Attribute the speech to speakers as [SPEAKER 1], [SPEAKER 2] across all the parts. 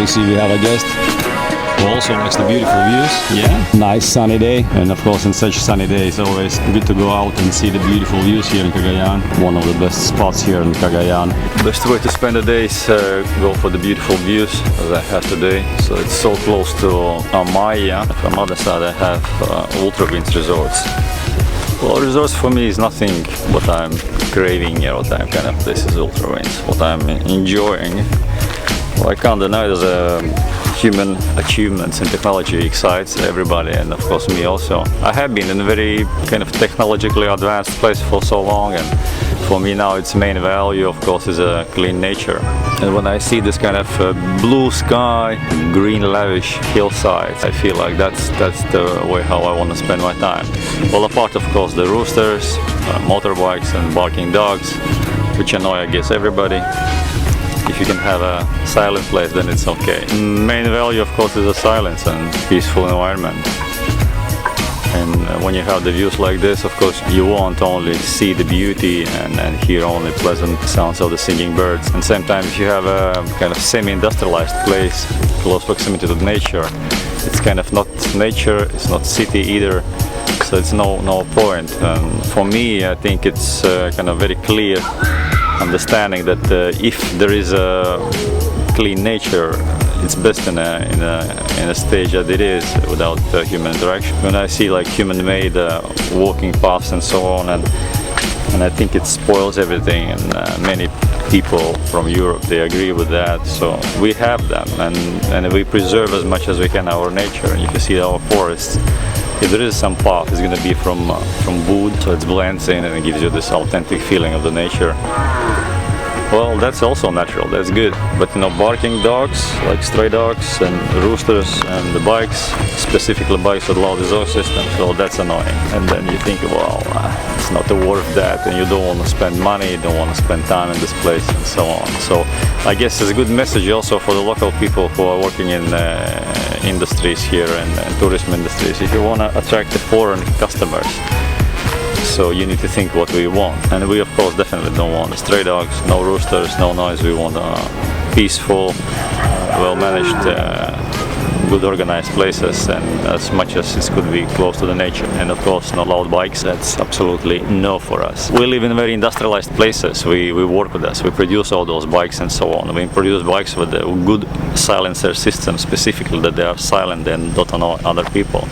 [SPEAKER 1] you see, we have a guest who also likes the beautiful views. Yeah, nice sunny day. And of course, in such sunny days, it's always good to go out and see the beautiful views here in Cagayan. One of the best spots here in Cagayan. Best way to spend the day is go for the beautiful views as I have today. So it's so close to Amaya. From other side, I have Ultra Winds Resorts. Well, resorts for me is nothing what I'm craving here, what I'm kind of, this is Ultra Winds, what I'm enjoying. Well, I can't deny that human achievements in technology excites everybody, and of course me also. I have been in a very kind of technologically advanced place for so long, and for me now its main value of course is a clean nature. And when I see this kind of blue sky, green lavish hillsides, I feel like that's the way how I want to spend my time. Well, apart of course the roosters, motorbikes and barking dogs, which annoy I guess everybody. If you can have a silent place, then it's okay. Main value of course is the silence and peaceful environment. And when you have the views like this, of course you won't only see the beauty and hear only pleasant sounds of the singing birds. And same time, if you have a kind of semi-industrialized place, close proximity to nature, it's kind of not nature, it's not city either, so it's no point. And for me, I think it's kind of very clear understanding that if there is a clean nature, it's best in a stage that it is without human interaction. When I see like human-made walking paths and so on, and I think it spoils everything, and many people from Europe, they agree with that. So we have them, and we preserve as much as we can our nature. You can see our forests. If there is some path, it's going to be from wood, so it blends in and it gives you this authentic feeling of the nature. Well, that's also natural, that's good. But you know, barking dogs, like stray dogs and roosters and the bikes, specifically bikes with loud exhaust systems, well, that's annoying. And then you think, well, it's not worth that, and you don't want to spend money, you don't want to spend time in this place, and so on. So I guess it's a good message also for the local people who are working in industries here and tourism industries. If you want to attract the foreign customers, so you need to think what we want. And we of course definitely don't want stray dogs, no roosters, no noise. We want peaceful, well-managed, good organized places, and as much as it could be close to the nature. And of course no loud bikes, that's absolutely no for us. We live in very industrialized places, we work with us, we produce all those bikes and so on. We produce bikes with a good silencer system, specifically that they are silent and don't annoy other people.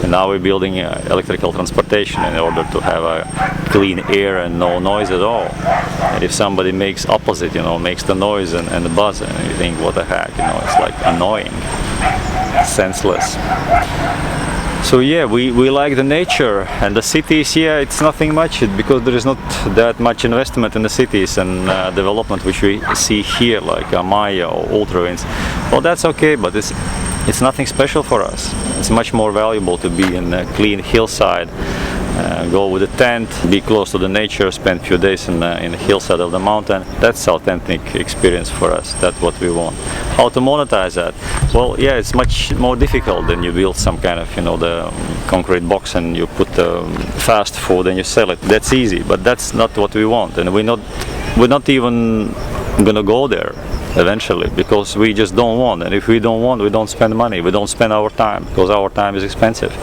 [SPEAKER 1] And now we're building electrical transportation in order to have a clean air and no noise at all. And if somebody makes opposite, you know, makes the noise and the buzz, and you think, what the heck, you know, it's like annoying, senseless. So yeah, we like the nature, and the cities, yeah, it's nothing much, because there is not that much investment in the cities and development which we see here, like Amaya or Ultra Winds. Well, that's okay, but it's nothing special for us. It's much more valuable to be in a clean hillside, go with a tent, be close to the nature, spend a few days in the hillside of the mountain. That's authentic experience for us. That's what we want. How to monetize that? Well, yeah, it's much more difficult than you build some kind of, you know, the concrete box and you put fast food and you sell it. That's easy, but that's not what we want, and we're not even gonna go there eventually, because we just don't want. And if we don't want, we don't spend money, we don't spend our time, because our time is expensive.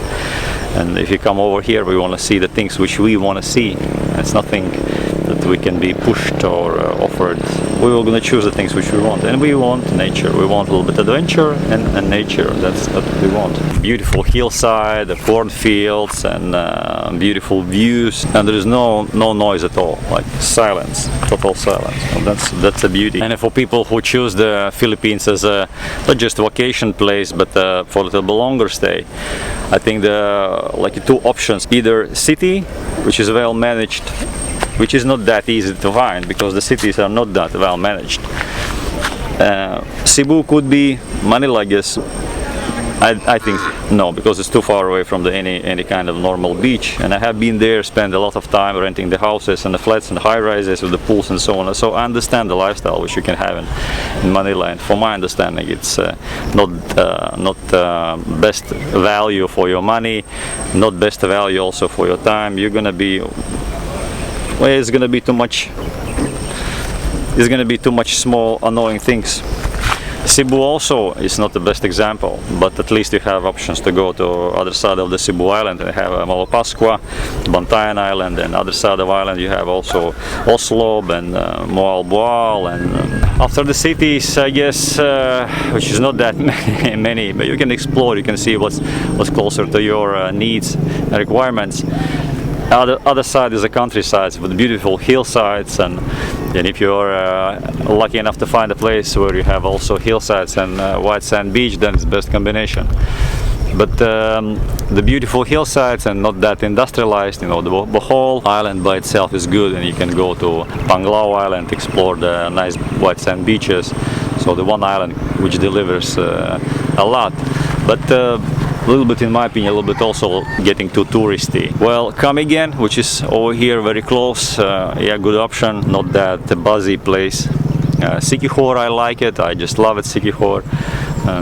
[SPEAKER 1] And if you come over here, we want to see the things which we want to see. It's nothing that we can be pushed or offered. We're going to choose the things which we want, and we want nature. We want a little bit of adventure and nature. That's what we want. Beautiful hillside, the cornfields, and beautiful views, and there is no noise at all, like silence, total silence. Well, that's a beauty. And for people who choose the Philippines as a not just vacation place, but for a little bit longer stay, I think like two options: either city, which is well managed, which is not that easy to find because the cities are not that well managed. Cebu could be, Manila, I guess. I think no, because it's too far away from any kind of normal beach. And I have been there, spent a lot of time renting the houses and the flats and high rises with the pools and so on. So I understand the lifestyle which you can have in Manila. And from my understanding, it's not best value for your money, not best value also for your time. You're gonna be, well, it's gonna be too much small annoying things. Cebu also is not the best example, but at least you have options to go to other side of the Cebu island. You have Malapascua, Bantayan Island, and other side of island you have also Oslob and Moalboal. And after the cities, I guess, which is not that many, but you can explore. You can see what's closer to your needs and requirements. Other side is the countryside with beautiful hillsides, and if you're lucky enough to find a place where you have also hillsides and white sand beach, then it's the best combination. But the beautiful hillsides and not that industrialized, the whole island by itself is good, and you can go to Panglao Island, explore the nice white sand beaches. So the one island which delivers a lot. But a little bit, in my opinion, a little bit also getting too touristy. Well, Cagayan, which is over here very close, yeah, good option, not that buzzy place. Siquijor, I like it, I just love it, Siquijor.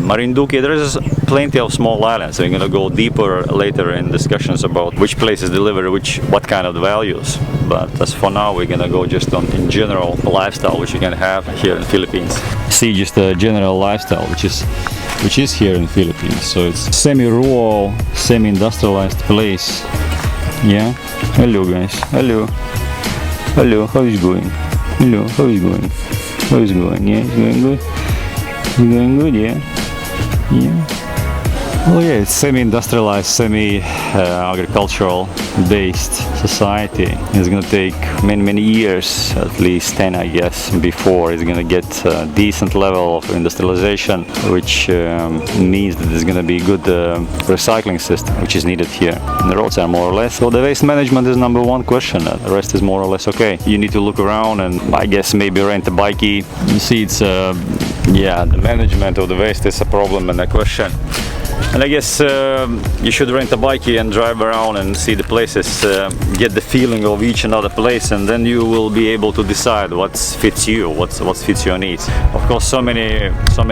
[SPEAKER 1] Marinduque, there is plenty of small islands, so we're gonna go deeper later in discussions about which places deliver what kind of values. But as for now, we're gonna go just on in general lifestyle which you can have here in Philippines. See just the general lifestyle which is here in Philippines. So it's semi-rural, semi-industrialized place. Yeah. Hello guys. Hello. Hello. How is going? Hello. How is going? How is going? Yeah. It's going good. It's going good. Yeah. Yeah. Oh yeah, it's semi-industrialized, semi-agricultural based society. It's gonna take many years, at least 10 I guess, before it's gonna get a decent level of industrialization, which means that there's gonna be good recycling system, which is needed here. And the roads are more or less, so the waste management is number one question, the rest is more or less okay. You need to look around and I guess maybe rent a bikey. You see, it's yeah, the management of the waste is a problem and a question. And I guess you should rent a bikey and drive around and see the places, get the feeling of each another place, and then you will be able to decide what fits you, what fits your needs. Of course, so many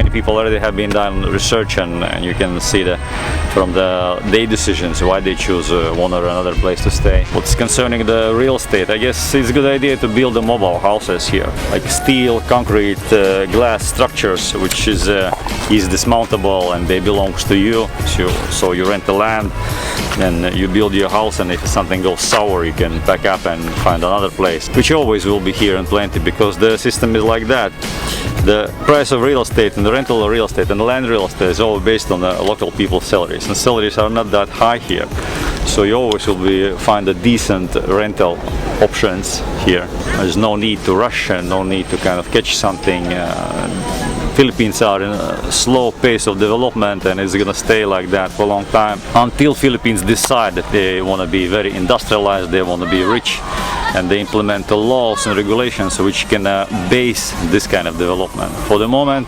[SPEAKER 1] people already have been done research, and you can see from their decisions why they choose one or another place to stay. What's concerning the real estate, I guess it's a good idea to build the mobile houses here, like steel, concrete, glass structures, which is dismountable and they belongs to you. So you rent the land and you build your house, and if something goes sour you can pack up and find another place, which always will be here in plenty, because the system is like that. The price of real estate and the rental of real estate and the land real estate is all based on the local people's salaries, and salaries are not that high here, so you always will find a decent rental options here. There's no need to rush and no need to kind of catch something. Philippines are in a slow pace of development, and it's gonna stay like that for a long time until Philippines decide that they want to be very industrialized, they want to be rich, and they implement the laws and regulations which can base this kind of development. For the moment,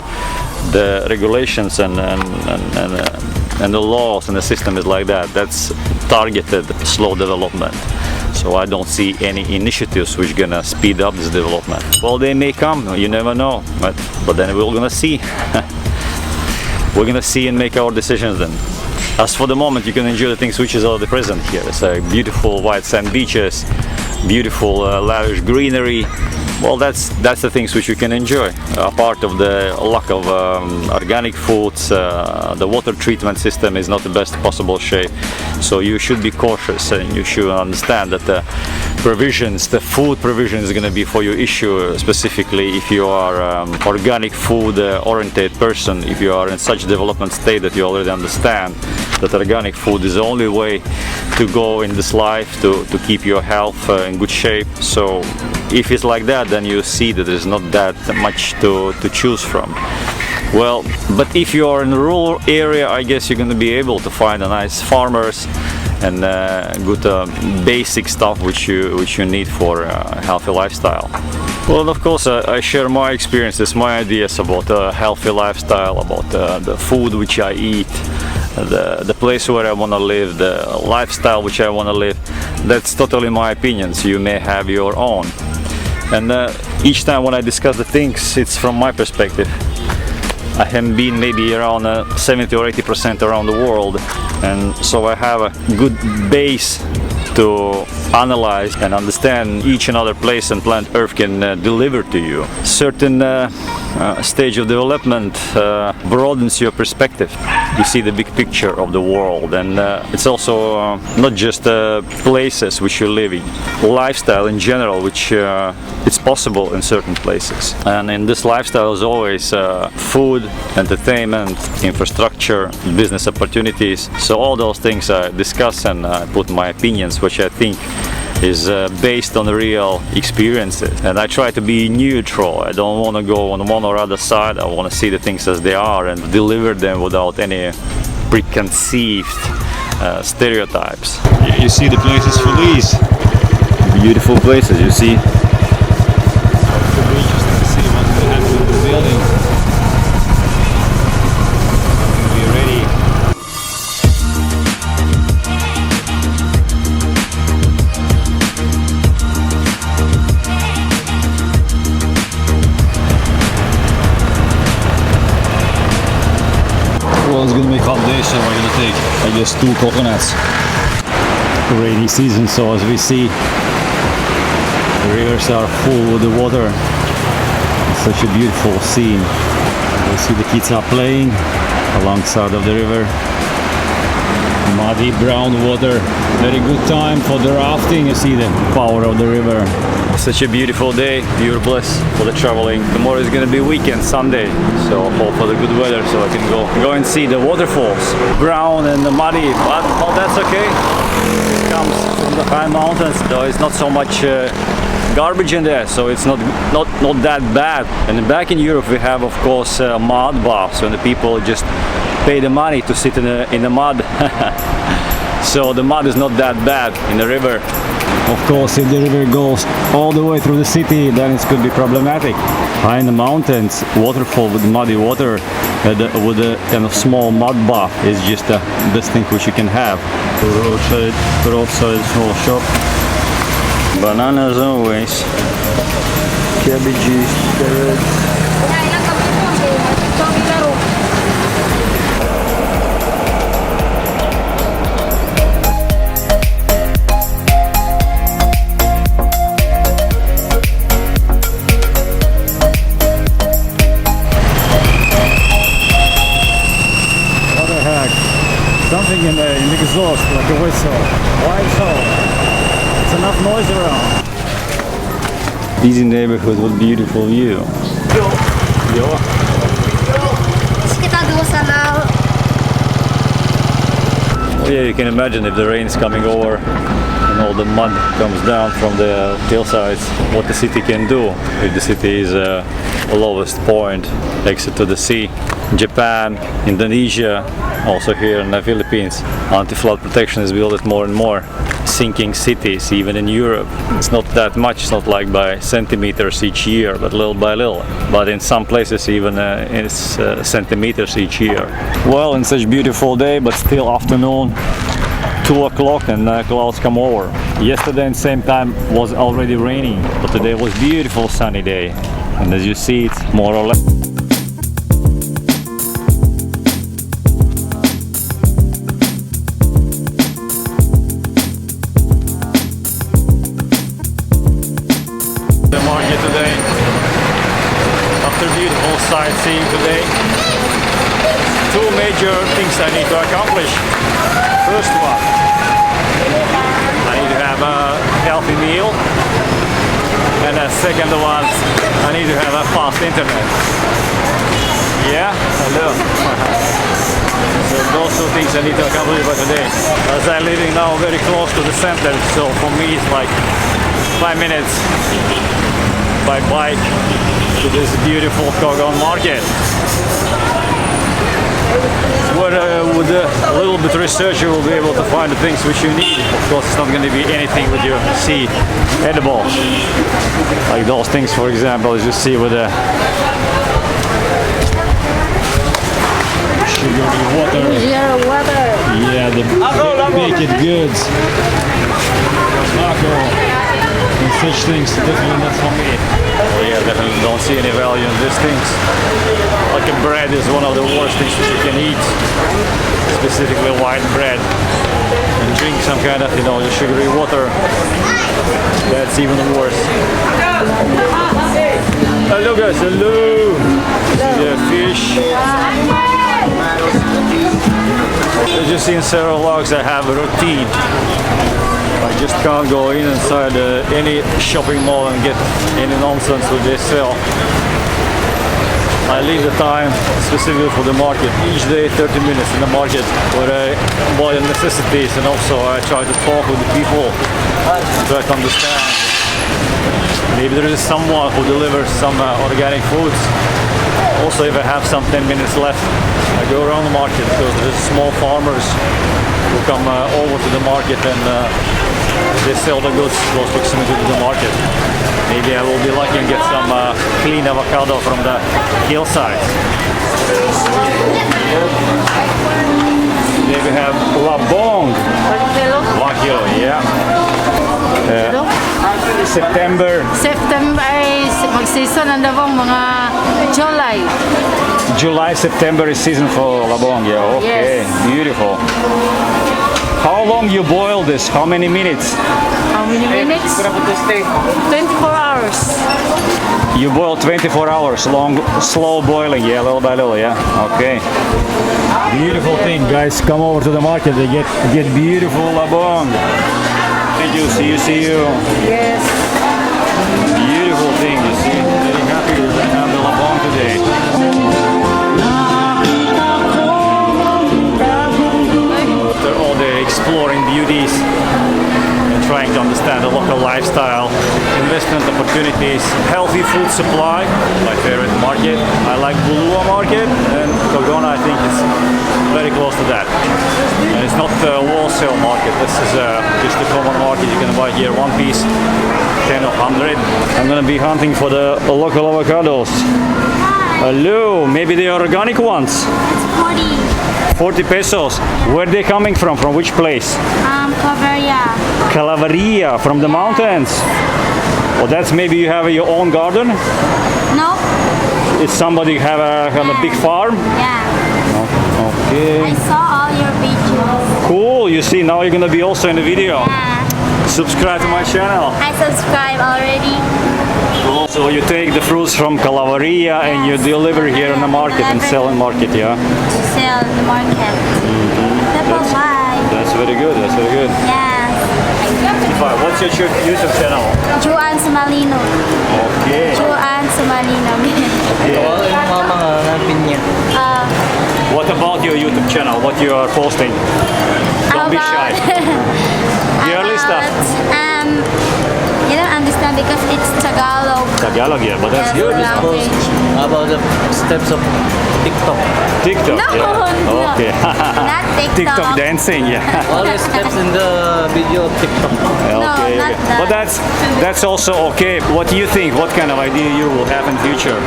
[SPEAKER 1] the regulations and the laws and the system is like that. That's targeted slow development. So I don't see any initiatives which gonna speed up this development. Well, they may come, you never know, but then we're gonna see. We're gonna see and make our decisions then. As for the moment, you can enjoy the things which is already present here. It's beautiful white sand beaches, beautiful lavish greenery. Well, that's the things which you can enjoy. Part of the lack of organic foods, the water treatment system is not the best possible shape. So you should be cautious, and you should understand that the food provision is going to be for your issue, specifically if you are organic food oriented person, if you are in such development state that you already understand that organic food is the only way to go in this life to keep your health in good shape. So if it's like that, then you see that there's not that much to choose from. Well, but if you are in a rural area, I guess you're going to be able to find a nice farmers and good basic stuff which you need for a healthy lifestyle. Well, and of course, I share my experiences, my ideas about a healthy lifestyle, about the food which I eat, the place where I want to live, the lifestyle which I want to live. That's totally my opinions. You may have your own. And each time when I discuss the things, it's from my perspective. I have been maybe around 70 or 80% around the world, and so I have a good base to analyze and understand each and other place and planet Earth can deliver to you. Certain stage of development broadens your perspective. You see the big picture of the world, and it's also not just places which you live in, lifestyle in general, which it's possible in certain places. And in this lifestyle is always food, entertainment, infrastructure, business opportunities. So all those things I discuss and I put my opinions, which I think is based on real experiences, and I try to be neutral. I don't want to go on one or other side. I want to see the things as they are and deliver them without any preconceived stereotypes.
[SPEAKER 2] You see the places for these.
[SPEAKER 1] Beautiful places, you see.
[SPEAKER 2] It will be interesting to see what will happen with the building. Be ready. Well, it's gonna be a hot day, so we're gonna take, I guess, 2 coconuts.
[SPEAKER 1] Rainy season, so as we see, the rivers are full with the water. It's such a beautiful scene. We see the kids are playing alongside of the river. Muddy brown water. Very good time for the rafting. You see the power of the river. Such a beautiful day. You're blessed for the traveling. Tomorrow is gonna be weekend, Sunday, so hope for the good weather so I can go and see the waterfalls. Brown and muddy, but that's okay. It comes from the high mountains, though it's not so much garbage in there, so it's not that bad. And back in Europe we have, of course, mud baths, and the people just pay the money to sit in the mud. So the mud is not that bad in the river. Of course, if the river goes all the way through the city, then it could be problematic. High in the mountains, waterfall with muddy water with a kind of small mud bath is just the best thing which you can have. Roadside small shop. Bananas always. Cabbages, carrots. Something in the exhaust, like a whistle. Why so? It's enough noise around. Easy neighborhood with beautiful view. Yo. Oh yeah, you can imagine if the rain is coming over and all the mud comes down from the hillsides, what the city can do if the city is lowest point, exit to the sea. Japan, Indonesia, also here in the Philippines, anti-flood protection is built more and more. Sinking cities, even in Europe, it's not that much. It's not like by centimeters each year, but little by little. But in some places, even it's centimeters each year. Well, in such beautiful day, but still afternoon, 2 o'clock, and clouds come over. Yesterday and same time was already raining, but today was beautiful sunny day, and as you see, it's more or less. Today, after beautiful sightseeing today, 2 major things I need to accomplish. First one, I need to have a healthy meal, and the second one, I need to have a fast internet. Yeah, hello. So those 2 things I need to accomplish by today. As I'm living now very close to the center, so for me it's like 5 minutes by bike to this beautiful Kogon market. Where with a little bit of research you will be able to find the things which you need. Of course, it's not going to be anything with you see edible. Like those things, for example, as you see with the sugary water. Yeah, the baked goods. And such things, definitely not for me. Oh yeah, definitely don't see any value in these things. Like a bread is one of the worst things that you can eat, specifically white bread. And drink some kind of, sugary water. That's even worse. Hello guys, hello! See the fish. As you see in several vlogs, I have a routine. I just can't go inside any shopping mall and get any nonsense what they sell. I leave the time specifically for the market. Each day 30 minutes in the market where I buy the necessities, and also I try to talk with the people, try to understand. Maybe there is someone who delivers some organic foods. Also, if I have some 10 minutes left, I go around the market because there's small farmers who come over to the market and they sell the goods close proximity to the market. Maybe I will be lucky and get some clean avocado from the hillside. There we have labong. 1 kilo, yeah. September
[SPEAKER 3] ay mag-season ang labong mga July.
[SPEAKER 1] September is season for labong. Yeah, okay,
[SPEAKER 3] Yes.
[SPEAKER 1] Beautiful. How long you boil this? How many minutes?
[SPEAKER 3] How many minutes? 24 hours.
[SPEAKER 1] You boil 24 hours, long, slow boiling, yeah, little by little, yeah. Okay. Beautiful thing, guys. Come over to the market. They get beautiful labong. Thank you. See you.
[SPEAKER 3] Yes.
[SPEAKER 1] Beautiful thing. You see. Very happy that I have the labong today. After all the exploring beauties and trying to understand the local lifestyle, investment opportunities, healthy food supply, my favorite market. I like Bulua market, and Kogona I think is very close to that. And it's not a wholesale market, this is just a common market. You can buy here one piece, 10 or 100. I'm gonna be hunting for the local avocados. Hello, maybe the organic ones. 40 pesos. Where are they coming from? From which place?
[SPEAKER 4] Cavaria.
[SPEAKER 1] Calavaria, from the mountains. Well, that's maybe you have your own garden?
[SPEAKER 4] No?
[SPEAKER 1] It's somebody have a big farm?
[SPEAKER 4] Yeah.
[SPEAKER 1] Okay.
[SPEAKER 4] I saw all your videos.
[SPEAKER 1] Cool, you see, now you're gonna be also in the video.
[SPEAKER 4] Yeah.
[SPEAKER 1] Subscribe to my channel.
[SPEAKER 4] I subscribe already.
[SPEAKER 1] So you take the fruits from Calavaria and you deliver here in the market and sell in market, yeah?
[SPEAKER 4] Sell in the market.
[SPEAKER 1] That's very good, that's very good.
[SPEAKER 4] Yeah.
[SPEAKER 1] What's your YouTube channel?
[SPEAKER 4] Juan Sumalino.
[SPEAKER 1] Okay.
[SPEAKER 4] Juan Sumalino.
[SPEAKER 1] What about your YouTube channel? What you are posting? Don't be shy. Yearly stuff.
[SPEAKER 4] You don't understand because it's Tagalog.
[SPEAKER 1] Tagalog, yeah, but that's good.
[SPEAKER 4] Language.
[SPEAKER 2] About the steps of TikTok.
[SPEAKER 1] TikTok,
[SPEAKER 4] No,
[SPEAKER 1] yeah.
[SPEAKER 4] no.
[SPEAKER 1] Okay.
[SPEAKER 4] Not TikTok.
[SPEAKER 1] TikTok dancing, yeah.
[SPEAKER 2] All the steps in the video of TikTok.
[SPEAKER 1] Okay,
[SPEAKER 4] not
[SPEAKER 1] okay.
[SPEAKER 4] that.
[SPEAKER 1] But that's also okay. What do you think? What kind of idea you will have in future?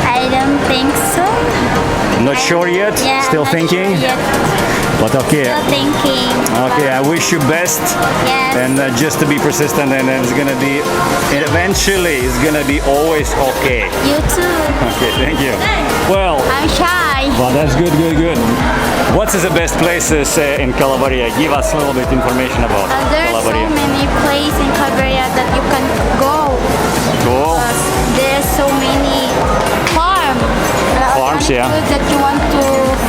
[SPEAKER 4] I don't think so.
[SPEAKER 1] Not sure yet?
[SPEAKER 4] Yeah,
[SPEAKER 1] Still
[SPEAKER 4] not
[SPEAKER 1] thinking?
[SPEAKER 4] Sure yet.
[SPEAKER 1] But okay.
[SPEAKER 4] Still thinking.
[SPEAKER 1] Okay, I wish you best.
[SPEAKER 4] Yes.
[SPEAKER 1] And just to be persistent, and it's gonna be, eventually, it's gonna be always okay.
[SPEAKER 4] You too.
[SPEAKER 1] Okay, thank you. Well,
[SPEAKER 4] I'm shy.
[SPEAKER 1] well, that's good, good, good. What is the best places in Calavaria? Give us a little bit information about
[SPEAKER 4] There's so
[SPEAKER 1] Calavaria.
[SPEAKER 4] many places in Cagayan that you can go.
[SPEAKER 1] Cool.
[SPEAKER 4] There's so many farms.
[SPEAKER 1] Farms, yeah.
[SPEAKER 4] That you want to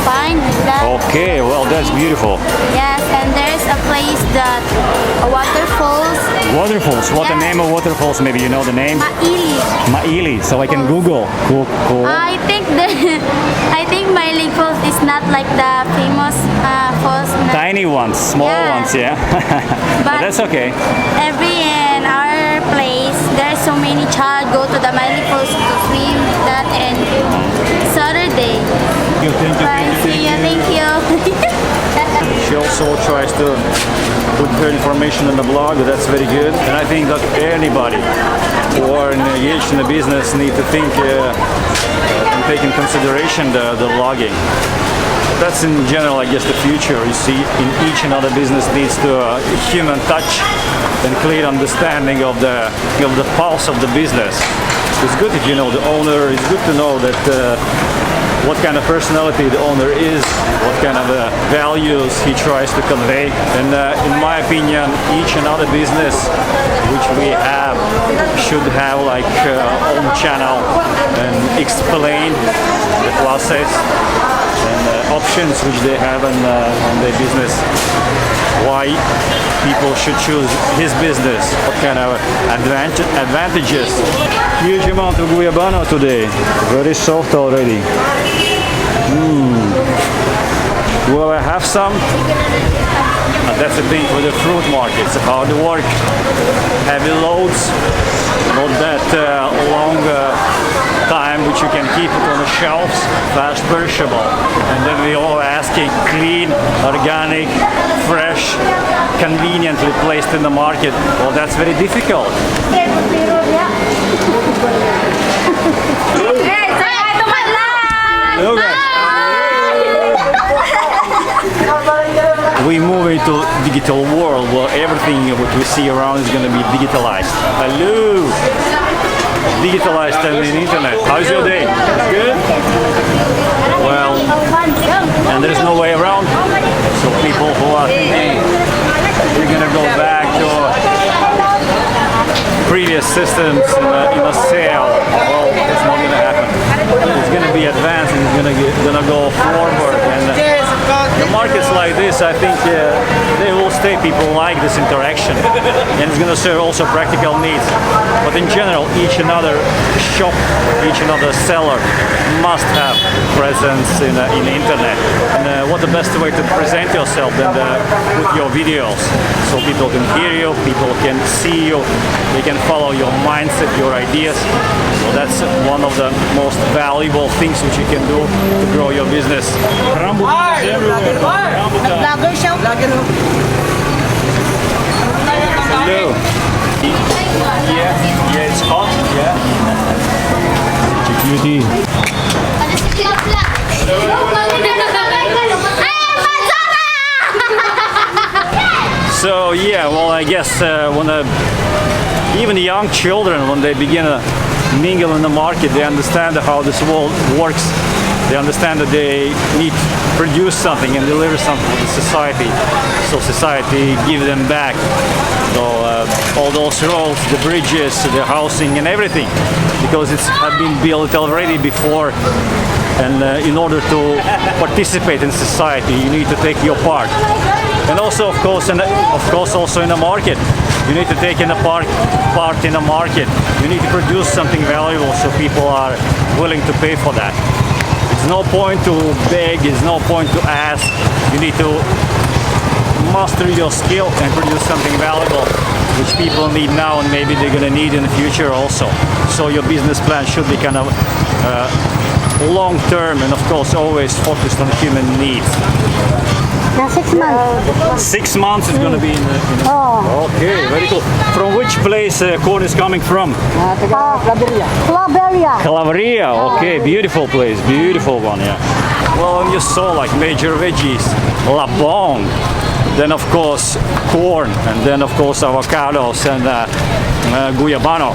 [SPEAKER 4] find. That.
[SPEAKER 1] Okay, well, that's beautiful.
[SPEAKER 4] Yes, and there's a place that waterfalls.
[SPEAKER 1] Waterfalls. What the
[SPEAKER 4] Yeah.
[SPEAKER 1] name of waterfalls? Maybe you know the name.
[SPEAKER 4] Maili.
[SPEAKER 1] Maili. So I can Google. Cool, cool.
[SPEAKER 4] I think Maili Falls is not like the famous falls.
[SPEAKER 1] Tiny ones, small
[SPEAKER 4] Yeah.
[SPEAKER 1] ones, yeah. But that's okay.
[SPEAKER 4] Every in our place, there's so many child go to the Maili Falls to swim that and Saturday. Thank you.
[SPEAKER 1] She also tries to put her information in the blog. That's very good. And I think that anybody who are engaged in the business need to think and take in consideration the blogging. That's in general, I guess, the future. You see, in each and other business needs to human touch and clear understanding of the pulse of the business. It's good if you know the owner. It's good to know that what kind of personality the owner is, what kind of values he tries to convey. And in my opinion, each and other business which we have should have like own channel and explain the classes and options which they have on their business. Why people should choose his business, what kind of advantages. Huge amount of guayabano today, very soft already. Will I have some? That's the thing with the fruit markets, hard work, heavy loads, not that long time which you can keep it on the shelves, fast perishable. And then we all asking clean, organic, fresh, conveniently placed in the market. Well, that's very difficult. We move into digital world where everything what we see around is going to be digitalized. Hello! Digitalized and the internet. How's your day? Good? Well, and there's no way around. So people who are thinking we're going to go back to previous systems in a sale, well, it's not going to happen. It's going to be advanced and it's going to go forward. And the markets like this, I think they will stay. People like this interaction, and it's going to serve also practical needs. But in general, each another shop, each another seller must have presence in the internet. And what the best way to present yourself than with your videos, so people can hear you, people can see you, they can follow your mindset, your ideas. So that's one of the most valuable things which you can do to grow your business. Rambutan is everywhere. Hello. Yeah, it's hot. Yeah. Such a beauty. So yeah, well, I guess when even the young children, when they begin to mingle in the market, they understand how this world works. They understand that they need to produce something and deliver something to the society. So society gives them back. So all those roads, the bridges, the housing and everything, because it's had been built already before. And in order to participate in society, you need to take your part. And also, of course, also in the market, you need to take in a part in the market. You need to produce something valuable so people are willing to pay for that. It's no point to beg, it's no point to ask. You need to master your skill and produce something valuable which people need now and maybe they're going to need in the future also. So your business plan should be kind of long term and of course always focused on human needs.
[SPEAKER 5] Now 6 months.
[SPEAKER 1] 6 months is going to be in the
[SPEAKER 5] Oh.
[SPEAKER 1] Okay, very cool. From which place corn is coming from?
[SPEAKER 5] Claveria.
[SPEAKER 1] Calabria, okay, beautiful place, beautiful one, yeah. Well, you saw like major veggies, labong, then of course corn, and then of course avocados and guayabano.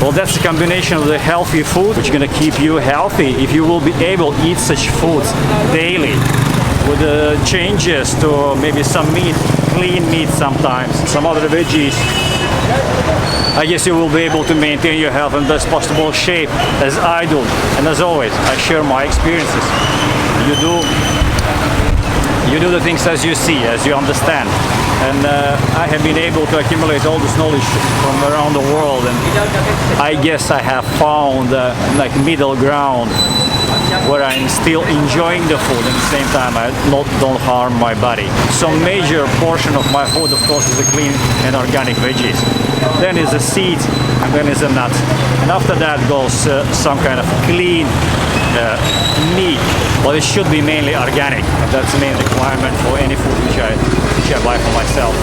[SPEAKER 1] Well, that's a combination of the healthy food, which is going to keep you healthy if you will be able to eat such foods daily. With the changes to maybe some meat, clean meat sometimes, some other veggies, I guess you will be able to maintain your health in best possible shape as I do. And as always, I share my experiences. You do the things as you see, as you understand. And I have been able to accumulate all this knowledge from around the world. And I guess I have found like middle ground where I'm still enjoying the food and at the same time I don't harm my body. So major portion of my food, of course, is the clean and organic veggies. Then is the seeds and then is the nuts. And after that goes some kind of clean meat, but it should be mainly organic. And that's the main requirement for any food which I buy for myself.